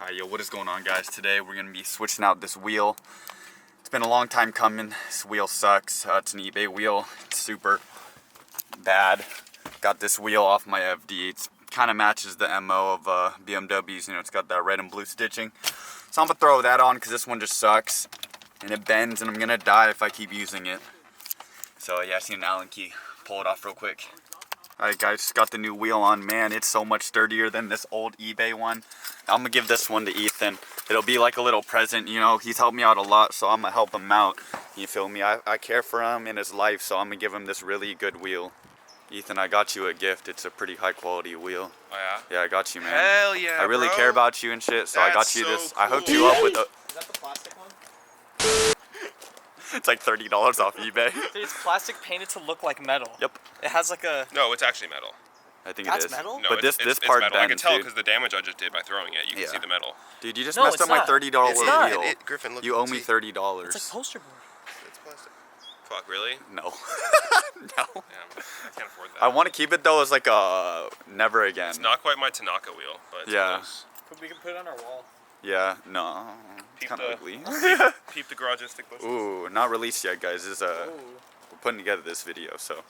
Alright, yo, what is going on, guys? Today we're going to be switching out this wheel. It's been a long time coming. This wheel sucks. It's an eBay wheel. It's super bad. Got this wheel off my FD. It kind of matches the MO of BMWs. You know, it's got that red and blue stitching. So I'm going to throw that on because this one just sucks. And it bends and I'm going to die if I keep using it. So yeah, I seen an Allen key. Pull it off real quick. Alright guys, just got the new wheel on. Man, it's so much sturdier than this old eBay one. I'm gonna give this one to Ethan. It'll be like a little present, you know. He's helped me out a lot, so I'm gonna help him out. You feel me? I care for him in his life, so I'm gonna give him this really good wheel. Ethan, I got you a gift. It's a pretty high quality wheel. Oh yeah? Yeah, I got you, man. Hell yeah, I really care about you and shit, so I got you this. Cool. I hooked you up with a... Is that the plastic one? It's like $30 off eBay. Dude, it's plastic painted to look like metal. Yep. It has like a... No, it's actually metal. I think That's it is. metal? No, but this part metal. bends, I can tell dude. because the damage I just did by throwing it. You can see the metal. Dude, you just No, messed it's up my not. $30 It's not. wheel. Griffin, look, You owe me $30. It's like poster board. It's plastic. Fuck, really? No. No. Damn, I can't afford that. I want to keep it though as like a never again. It's not quite my Tanaka wheel, but it's close. We can put it on our wall. Yeah, no. It's Peep kind of ugly. Peep the garage stick bushes. Ooh, not released yet, guys. This is we're putting together this video, so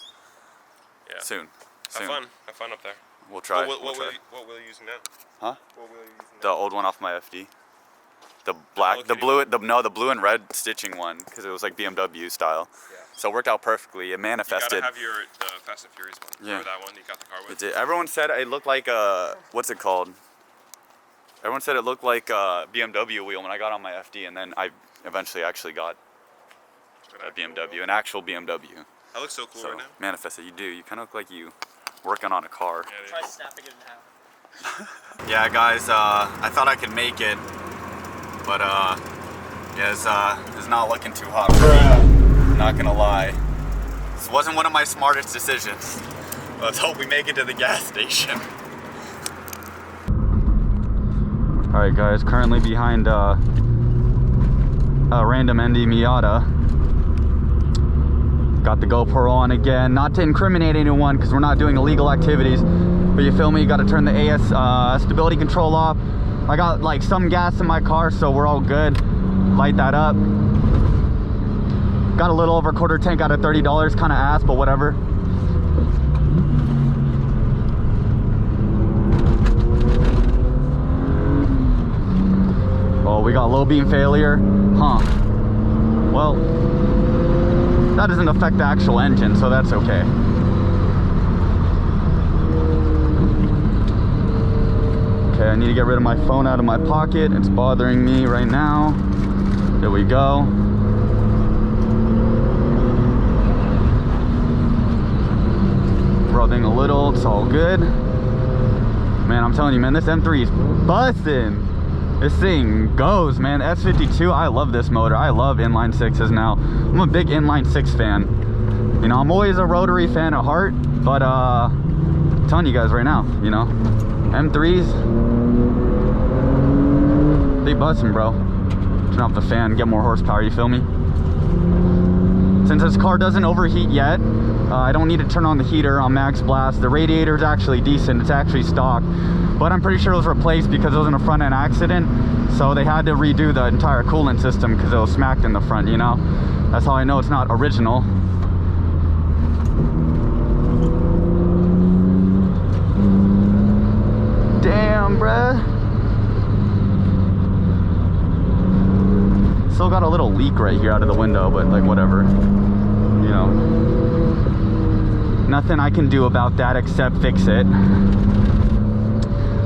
Yeah. soon. Have fun up there. We'll try. What we'll try. wheel are you using now? Huh? What wheel are you using The now? old one off my FD. The black, the blue, the blue and red stitching one, because it was like BMW style. Yeah. So it worked out perfectly. It You manifested. gotta have the Fast and Furious one. Yeah. Remember that one you got the car with? It did. Everyone said it looked like what's it called? Everyone said it looked like a BMW wheel when I got on my FD, and then I eventually actually got a BMW, an actual BMW. That looks so cool So right now. manifested, you do. You kind of look like you working on a car. Yeah, Try snapping it in half. Yeah, guys. I thought I could make it, but yeah, it's not looking too hot for me. Not gonna lie. This wasn't one of my smartest decisions. Let's hope we make it to the gas station. Alright guys, currently behind a random ND Miata. Got the GoPro on again, not to incriminate anyone because we're not doing illegal activities, but you feel me, you got to turn the AS stability control off. I got like some gas in my car, so we're all good. Light that up. Got a little over a quarter tank out of $30, kind of ass, but whatever. Oh, we got low beam failure, huh? Well, that doesn't affect the actual engine, so that's okay. Okay, I need to get rid of my phone out of my pocket. It's bothering me right now. There we go. Rubbing a little, it's all good. Man, I'm telling you, man, this M3 is busting. This thing goes, man. S52, I love this motor. I love inline sixes now. I'm a big inline six fan. You know, I'm always a rotary fan at heart, but I'm telling you guys right now, you know, M3s, they bustin', bro. Turn off the fan, get more horsepower, you feel me? Since this car doesn't overheat yet, I don't need to turn on the heater on max blast. The radiator is actually decent, it's actually stock, but I'm pretty sure it was replaced because it was in a front end accident, so they had to redo the entire coolant system because it was smacked in the front, you know? That's how I know it's not original. Damn, bruh. Still got a little leak right here out of the window, but like whatever, you know. Nothing I can do about that except fix it.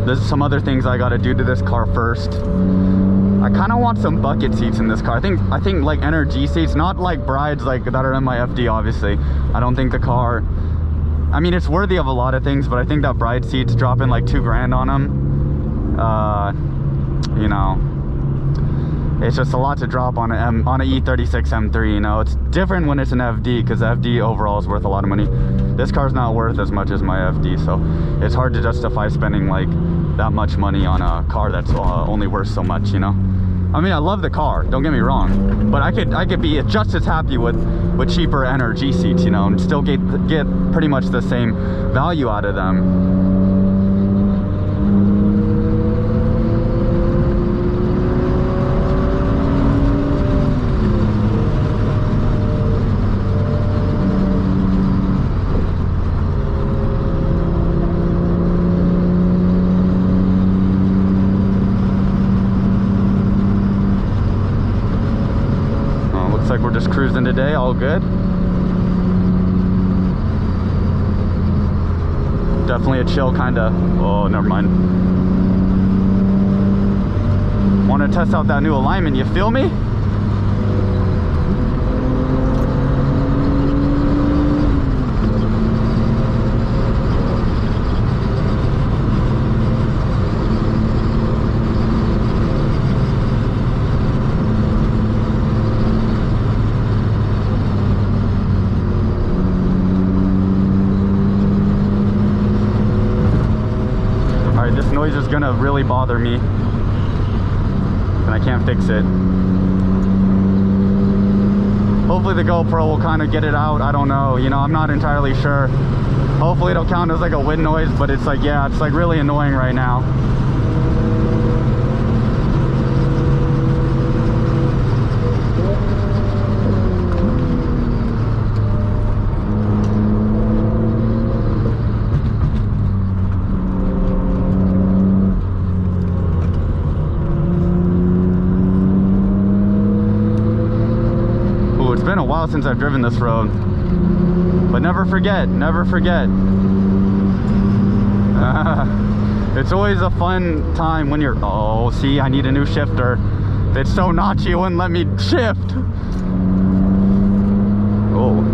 There's some other things I gotta do to this car first. I kind of want some bucket seats in this car. I think like energy seats, not like brides like that are in my FD, obviously. I don't think the car, I mean, it's worthy of a lot of things, but I think that bride seats dropping like $2 grand on them. You know, it's just a lot to drop on an E36 M3, you know. It's different when it's an FD because FD overall is worth a lot of money. This car's not worth as much as my FD, so it's hard to justify spending like that much money on a car that's only worth so much, you know. I mean, I love the car, don't get me wrong, but I could be just as happy with cheaper NRG seats, you know, and still get pretty much the same value out of them. just cruising today, all good. Definitely a chill kind of, oh, never mind. Want to test out that new alignment, you feel me? This noise is gonna really bother me and I can't fix it. Hopefully the GoPro will kind of get it out. I don't know, you know, I'm not entirely sure. Hopefully it'll count as like a wind noise, but it's like, yeah, it's like really annoying right now. Been a while since I've driven this road, but never forget, never forget. It's always a fun time when you're, oh, see, I need a new shifter. It's so notchy, it wouldn't let me shift. Oh.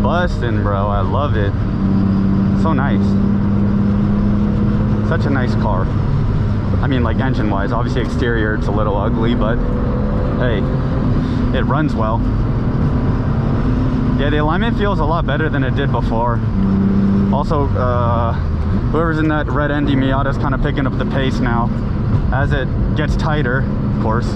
Bustin', bro, I love it. So nice. Such a nice car. I mean, like engine wise, obviously exterior it's a little ugly, but hey, it runs well. Yeah, the alignment feels a lot better than it did before. Also, whoever's in that red Indy Miata is kind of picking up the pace now as it gets tighter, of course.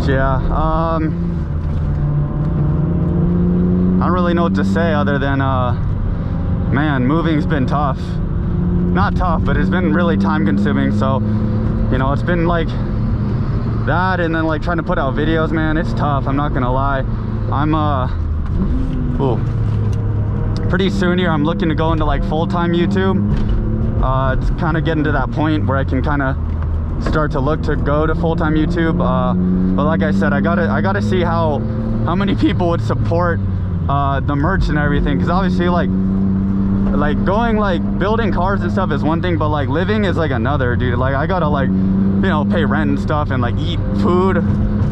Yeah, I don't really know what to say other than, man, moving's been tough. Not tough, but it's been really time consuming, so, you know, it's been like that, and then like trying to put out videos, man, it's tough, I'm not gonna lie. I'm, pretty soon here, I'm looking to go into like full-time YouTube. It's kind of getting to that point where I can kind of start to look to go to full-time YouTube, but like I said, I gotta see how many people would support the merch and everything, because obviously like going like building cars and stuff is one thing, but like living is like another, dude. Like I gotta like, you know, pay rent and stuff and like eat food.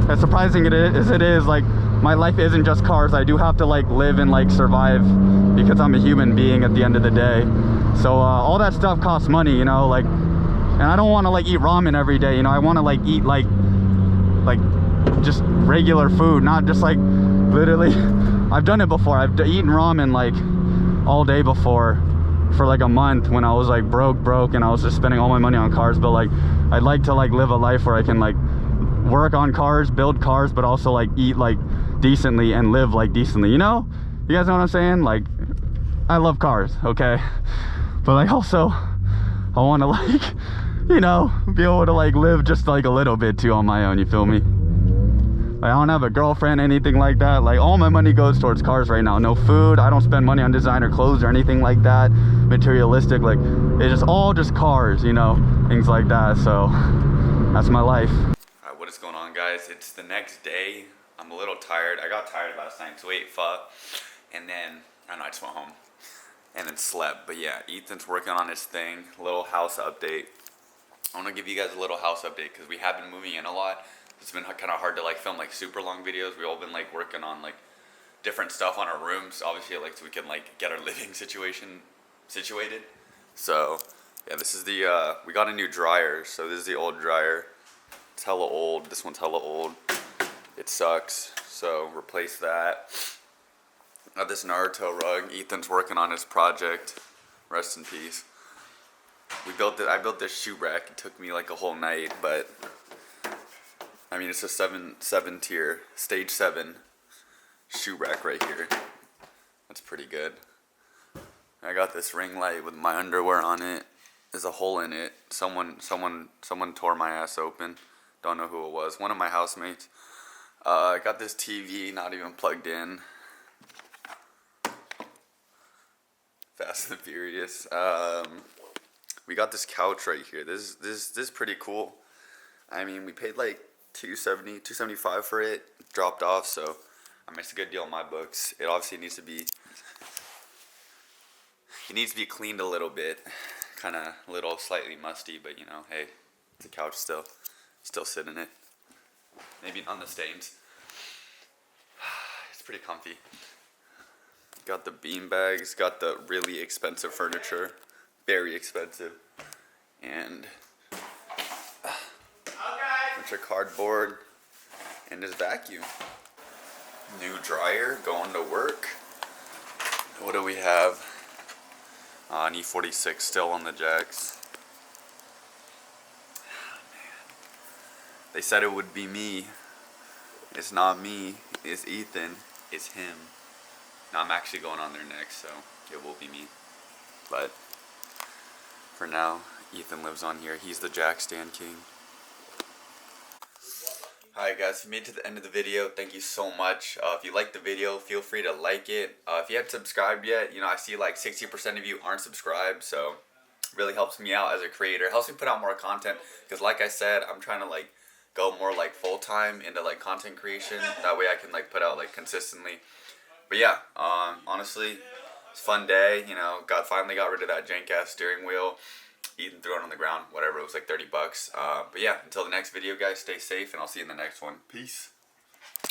As surprising as it is, like my life isn't just cars. I do have to like live and like survive because I'm a human being at the end of the day. So all that stuff costs money, you know, like. And I don't want to like eat ramen every day, you know. I want to like eat like just regular food, not just like literally. I've done it before. I've eaten ramen like all day before for like a month when I was like broke and I was just spending all my money on cars. But like I'd like to like live a life where I can like work on cars, build cars, but also like eat like decently and live like decently, you know. You guys know what I'm saying? Like I love cars, okay, but like also I want to like, you know, be able to like live just like a little bit too on my own, you feel me? Like, I don't have a girlfriend, anything like that. Like all my money goes towards cars right now. No food, I don't spend money on designer clothes or anything like that, materialistic. Like it's just all just cars, you know, things like that. So that's my life. All right, what is going on, guys? It's the next day. I'm a little tired. I got tired last night, so we ate pho, and then I don't know, I just went home and then slept. But yeah, Ethan's working on his thing, little house update. I want to give you guys a little house update because we have been moving in a lot. It's been kind of hard to like film like super long videos. We've all been like working on like different stuff on our rooms, obviously, like so we can like get our living situation situated. So yeah, this is the we got a new dryer. So this is the old dryer. It's hella old. This one's hella old. It sucks. So replace that. Got this Naruto rug. Ethan's working on his project. Rest in peace. We built it. I built this shoe rack. It took me like a whole night, but I mean it's a seven tier, stage 7 shoe rack right here. That's pretty good. I got this ring light with my underwear on it. There's a hole in it. Someone tore my ass open. Don't know who it was. One of my housemates. I got this TV not even plugged in. Fast and Furious. We got this couch right here. This is pretty cool. I mean, we paid like $275 for it. Dropped off, so I mean, it's a good deal in my books. It obviously needs to be cleaned a little bit. Kind of a little slightly musty, but you know, hey, it's a couch still sit in it. Maybe not the stains. It's pretty comfy. Got the bean bags, got the really expensive furniture, very expensive, and bunch of cardboard, and this vacuum. New dryer, going to work. What do we have? An E46 still on the jacks. They said it would be me. It's not me. It's Ethan. It's him. Now I'm actually going on there next, so it will be me. But for now, Ethan lives on here. He's the jack stand king. Alright guys, if you made it to the end of the video, thank you so much. If you liked the video, feel free to like it. If you haven't subscribed yet, you know, I see like 60% of you aren't subscribed, so it really helps me out as a creator. It helps me put out more content, because like I said, I'm trying to like go more like full-time into like content creation. That way I can like put out like consistently. But yeah, honestly, it's a fun day. You know, finally got rid of that jank-ass steering wheel. Ethan threw it on the ground, whatever, it was like $30. But yeah, until the next video, guys, stay safe, and I'll see you in the next one. Peace.